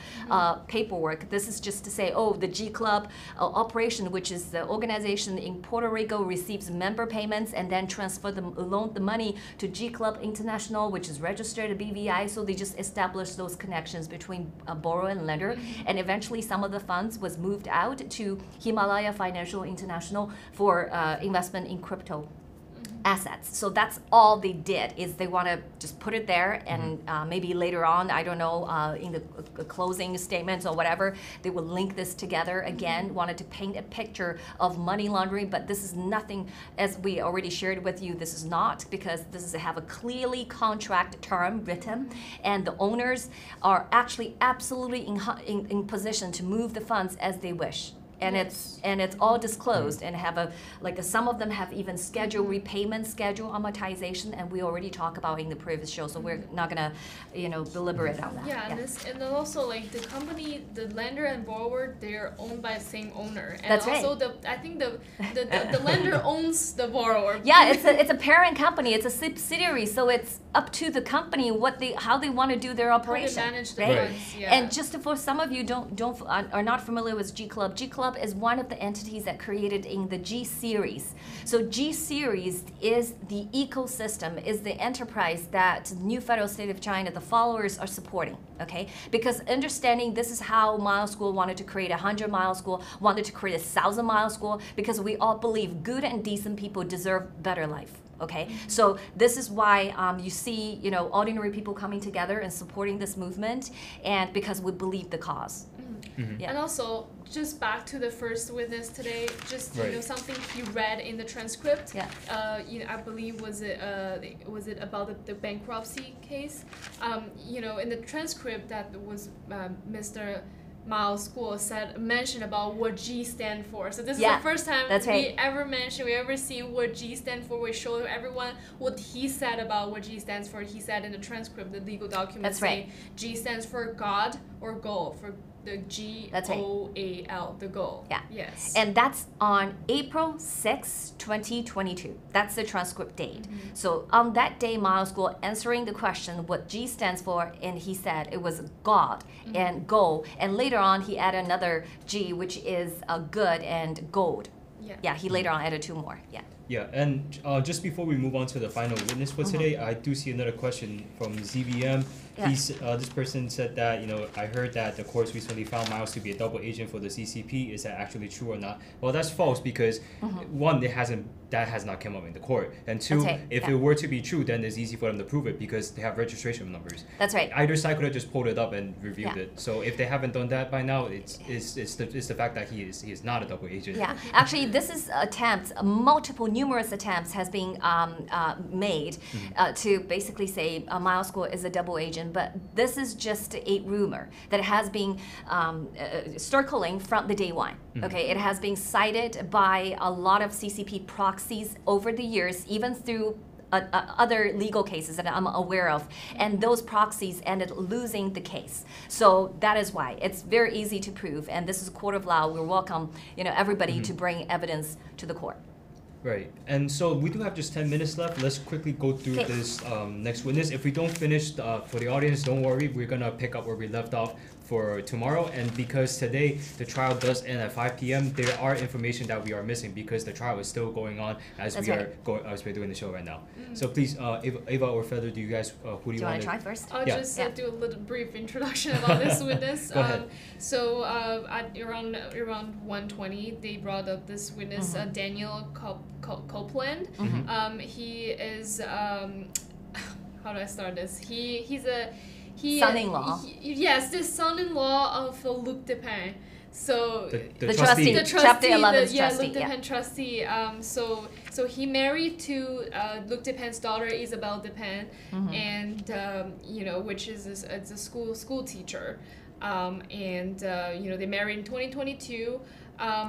paperwork. This is just to say, oh, the G Club operation, which is the organization in Puerto Rico, receives member payments and then transfer the money to G Club International, which is registered at BVI. So they just established those connections between a borrower and lender, and eventually some of the funds was moved out to Himalaya Financial International for investment in crypto assets. So that's all they did, is they want to just put it there, and maybe later on, I don't know, in the closing statements or whatever, they will link this together again, wanted to paint a picture of money laundering. But this is nothing, as we already shared with you, this is not, because this is have a clearly contract term written, and the owners are actually absolutely in position to move the funds as they wish. And it's all disclosed, and have some of them have even schedule repayment, schedule amortization, and we already talked about in the previous show, so we're not gonna deliberate on that. Yeah, and then also like the company, the lender and borrower, they're owned by the same owner, and That's also right. I think the lender owns the borrower. Yeah, it's a parent company, it's a subsidiary, so it's up to the company how they want to do their operation. How they manage the right? funds, yeah. And just for some of you are not familiar with G Club. G Club is one of the entities that created in the G series. So G series is the ecosystem, is the enterprise that New Federal State of China, the followers, are supporting. Okay, because understanding this is how Mile School wanted to create 100-mile school, wanted to create 1,000-mile school, because we all believe good and decent people deserve better life. Okay, so this is why you see, ordinary people coming together and supporting this movement, and because we believe the cause. Yeah. And also, just back to the first witness today, just something you read in the transcript. Yeah. I believe was it about the bankruptcy case? In the transcript that was Mr. Miles' school mentioned about what G stand for. So this is the first time we ever see what G stand for. We show everyone what he said about what G stands for. He said in the transcript, the legal documents say G stands for God or goal, for the GOAL, the goal. Yeah. Yes. And that's on April 6, 2022. That's the transcript date. So on that day, Miles School answering the question what G stands for, and he said it was God and goal. And later on, he added another G, which is good and gold. Yeah, he later on added two more. Yeah. Yeah, and just before we move on to the final witness for today, I do see another question from ZBM. Yeah. This person said that, I heard that the courts recently found Miles to be a double agent for the CCP. Is that actually true or not? Well, that's false, because one, that has not come up in the court, and two, if it were to be true, then it's easy for them to prove it, because they have registration numbers. That's right. Either side could have just pulled it up and reviewed it. So if they haven't done that by now, it's the fact that he is not a double agent. Yeah, actually, this is numerous attempts has been made to basically say Miles School is a double agent, but this is just a rumor that has been circling from the day one. Okay, it has been cited by a lot of CCP proxies over the years, even through other legal cases that I'm aware of, and those proxies ended losing the case. So that is why it's very easy to prove, and this is a court of law. We welcome everybody to bring evidence to the court. Right. And so we do have just 10 minutes left. Let's quickly go through this next witness. If we don't finish, for the audience, don't worry. We're going to pick up where we left off for tomorrow. And because today the trial does end at 5 p.m., there are information that we are missing because the trial is still going on as we're doing the show right now. So please, Ava or Feather, do you guys, who do you want to try first? I'll just do a little brief introduction about this witness. Go ahead. So at around 1:20, they brought up this witness, Daniel Copeland. He is how do I start this? He's son-in-law. Yes, the son-in-law of Luc Depin. So the trustee, Chapter 11 trustee. Luc Depin trustee. So he married to Luc Depin's daughter Isabelle Depin, and which is it's a school teacher. They married in 2022.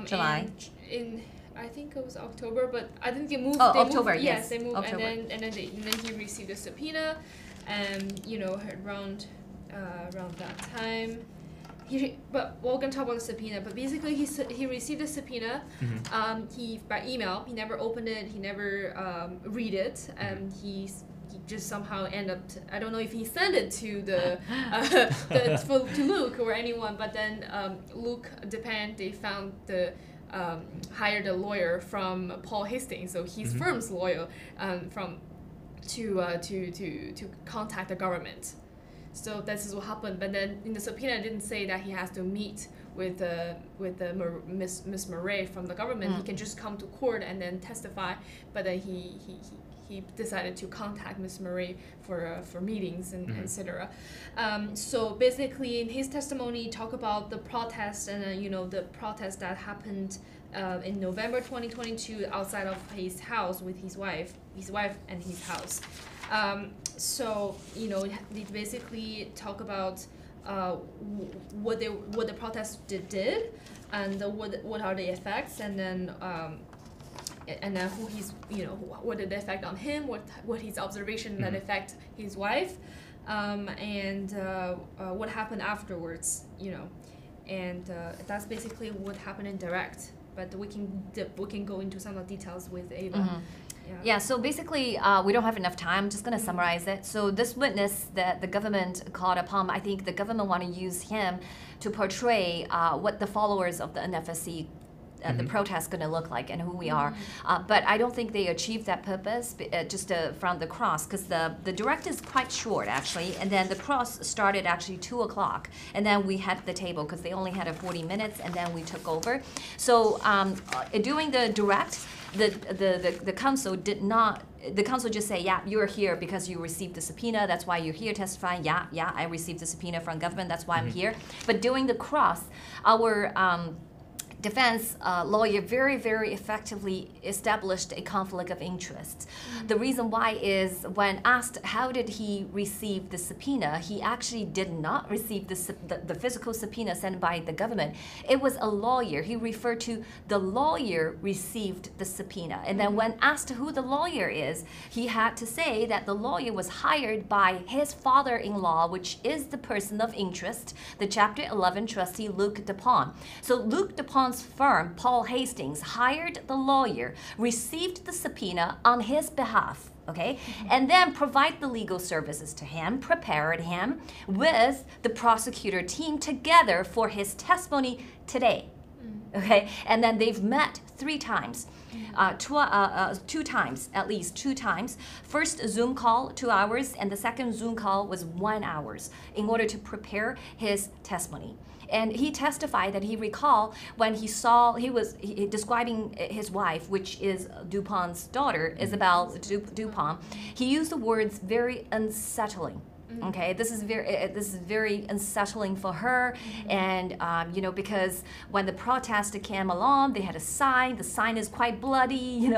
July. In I think it was October, but I think they moved. October. Yes, they moved, October. and then he received a subpoena, and around that time. But we're gonna talk about the subpoena. But basically, he received a subpoena. He by email. He never opened it. He never read it. And he just somehow ended up. I don't know if he sent it to to Luc or anyone. But then Luc Depin, they found hired a lawyer from Paul Hastings, so his firm's lawyer, to contact the government. So this is what happened. But then in the subpoena, it didn't say that he has to meet with Miss Murray from the government. He can just come to court and then testify. But then he decided to contact Miss Murray for meetings and etc. So basically, in his testimony, he talked about the protest and the protest that happened in November 2022 outside of his house with his wife and his house. So they basically talk about what the protest did and what are the effects, and then who he's what did the effect on him, what his observation that affect his wife, and what happened afterwards, and that's basically what happened in direct. But we can go into some of the details with Ava. Yeah, so basically, we don't have enough time. I'm just going to summarize it. So this witness that the government called upon, I think the government want to use him to portray what the followers of the NFSC the protest going to look like and who we are. But I don't think they achieved that purpose just from the cross, because the direct is quite short, actually. And then the cross started actually 2 o'clock. And then we had the table because they only had 40 minutes, and then we took over. So doing the direct, the council did not. The council just say, yeah, you're here because you received the subpoena. That's why you're here testifying. Yeah, I received the subpoena from government. That's why I'm here. But doing the cross, our defense lawyer very, very effectively established a conflict of interest. The reason why is when asked how did he receive the subpoena, he actually did not receive the physical subpoena sent by the government. It was a lawyer. He referred to the lawyer received the subpoena. And then when asked who the lawyer is, he had to say that the lawyer was hired by his father-in-law, which is the person of interest, the Chapter 11 trustee Luc Depin. So Luc Depin's firm, Paul Hastings, hired the lawyer, received the subpoena on his behalf, okay, and then provide the legal services to him, prepared him with the prosecutor team together for his testimony today, okay, and then they've met 3 times. 2 times, at least 2 times. First Zoom call, 2 hours, and the second Zoom call was 1 hour in order to prepare his testimony. And he testified that he recalled when he was describing his wife, which is Dupin's daughter, Isabelle Dupin. He used the words very unsettling. Okay, this is very unsettling for her, and because when the protest came along, they had a sign. The sign is quite bloody,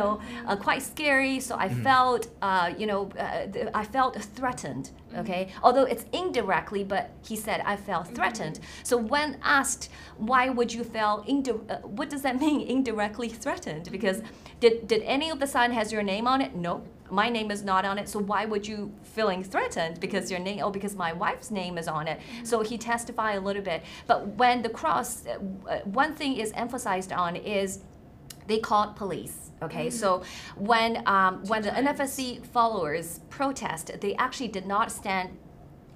quite scary. So I felt, I felt threatened. Okay, although it's indirectly, but he said I felt threatened. So when asked why would you feel what does that mean, indirectly threatened? Because did any of the sign has your name on it? No. My name is not on it, so why would you feeling threatened because your name? Oh, because my wife's name is on it. So he testified a little bit. But when the cross, one thing is emphasized on is they called police. Okay, so when the NFSC followers protest, they actually did not stand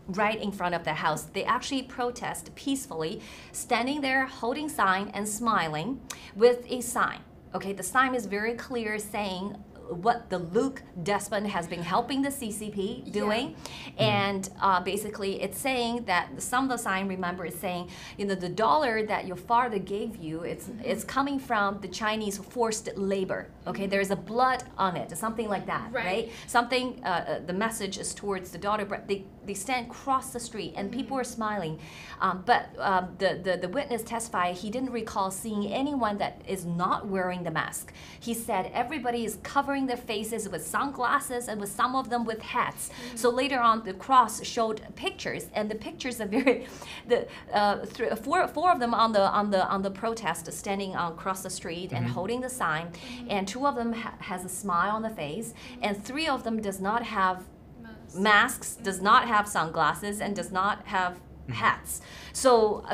right in front of the house. They actually protest peacefully, standing there holding sign and smiling with a sign. Okay, the sign is very clear saying what the Luke Despin has been helping the CCP doing, and basically it's saying that some of the sign, remember, is saying, you know, the dollar that your father gave you, it's coming from the Chinese forced labor. Okay, there's a blood on it, something like that, right? Something. The message is towards the daughter, but they stand across the street and people are smiling, but the witness testified he didn't recall seeing anyone that is not wearing the mask. He said everybody is covering their faces with sunglasses and with some of them with hats. So later on, the cross showed pictures, and the pictures are very, four of them on the protest standing across the street and holding the sign, and two of them has a smile on the face, and three of them does not have masks, does not have sunglasses, and does not have hats. So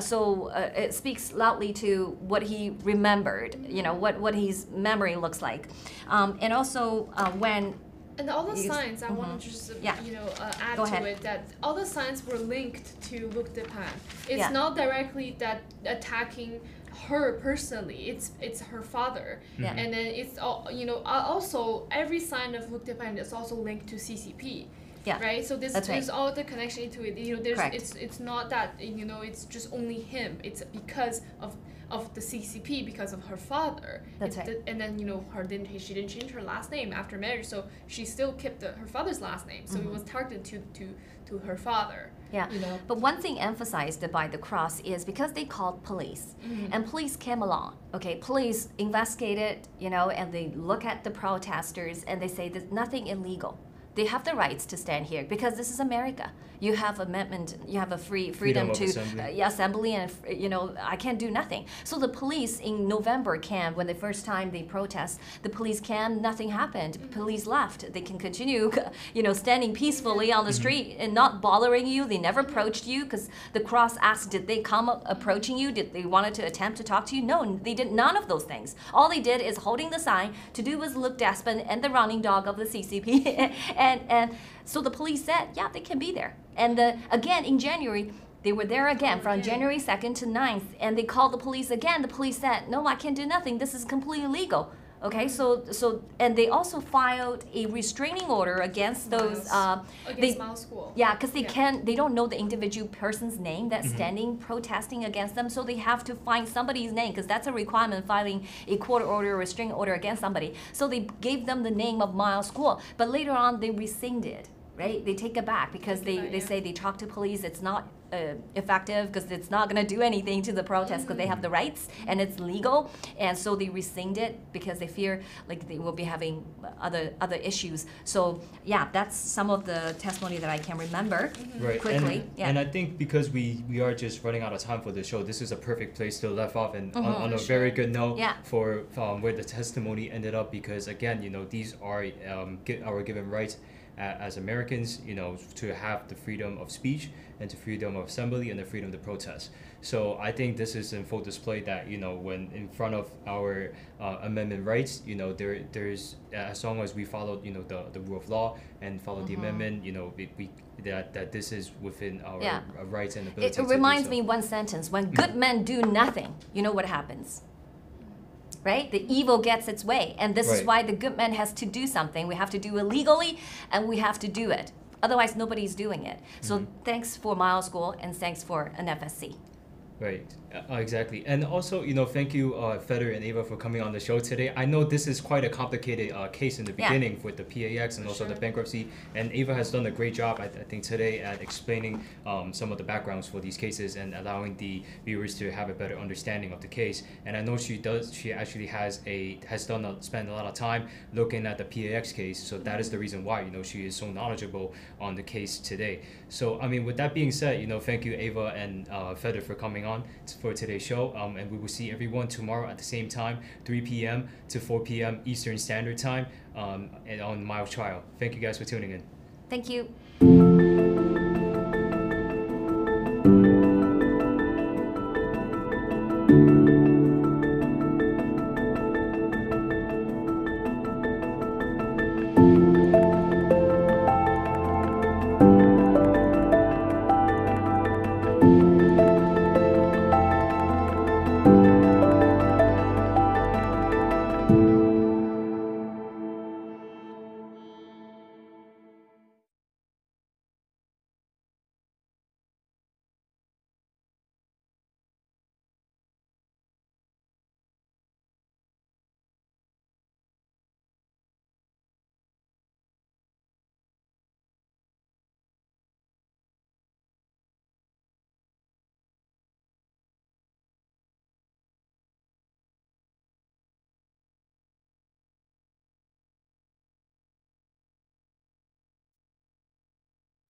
it speaks loudly to what he remembered, you know, what his memory looks like. And also when... And all the signs, I want to just, you know, add to it that all the signs were linked to Luke Despin. It's not directly that attacking her personally, it's her father. And then it's all, you know, also every sign of Luke Despin is also linked to CCP. Right. So there's all the connection to it. You know, it's not that, you know, it's just only him. It's because of the CCP, because of her father. That's right. And then, you know, she didn't change her last name after marriage, so she still kept her father's last name. So it was targeted to her father. Yeah. You know? But one thing emphasized by the cross is because they called police, and police came along. Okay, police investigated, you know, and they look at the protesters and they say there's nothing illegal. They have the rights to stand here because this is America. You have amendment, you have a freedom to assembly, and you know, I can't do nothing. So the police in November came, when the first time they protest, the police came, nothing happened. Police left. They can continue, you know, standing peacefully on the street and not bothering you. They never approached you because the cross asked, did they come approaching you? Did they wanted to attempt to talk to you? No, they did none of those things. All they did is holding the sign to do was Luke Despin and the running dog of the CCP. And so the police said, yeah, they can be there. And again, in January, they were there again from January 2nd to 9th, and they called the police again. The police said, no, I can't do nothing. This is completely illegal. Okay, so and they also filed a restraining order against those against Miles School. Yeah, because they don't know the individual person's name that's standing protesting against them, so they have to find somebody's name because that's a requirement, filing a court order or restraining order against somebody. So they gave them the name of Miles School, but later on they rescinded. Right? They take it back because they say they talk to police. It's not effective because it's not going to do anything to the protest because they have the rights and it's legal. And so they rescind it because they fear like they will be having other issues. So yeah, that's some of the testimony that I can remember quickly. And I think because we are just running out of time for the show, this is a perfect place to left off and on a very good note for where the testimony ended up, because again, you know, these are our given rights as Americans, you know, to have the freedom of speech and the freedom of assembly and the freedom to protest. So I think this is in full display that, you know, when in front of our amendment rights, you know, there's as long as we follow, you know, the rule of law and follow the amendment, you know, that this is within our rights and abilities. It reminds me one sentence: when good men do nothing, you know what happens. Right? The evil gets its way. And this is why the good man has to do something. We have to do it legally, and we have to do it. Otherwise, nobody's doing it. So thanks for Miles School, and thanks for NFSC. Right, exactly. And also, you know, thank you, Feder and Ava, for coming on the show today. I know this is quite a complicated case in the beginning with the PAX and also the bankruptcy. And Ava has done a great job, I think, today at explaining some of the backgrounds for these cases and allowing the viewers to have a better understanding of the case. And I know she actually spent a lot of time looking at the PAX case. So that is the reason why, you know, she is so knowledgeable on the case today. So, I mean, with that being said, you know, thank you, Ava and Feder, for coming on for today's show, and we will see everyone tomorrow at the same time, 3 p.m. to 4 p.m. Eastern Standard Time, and on Miles Trial. Thank you guys for tuning in. Thank you. Bye.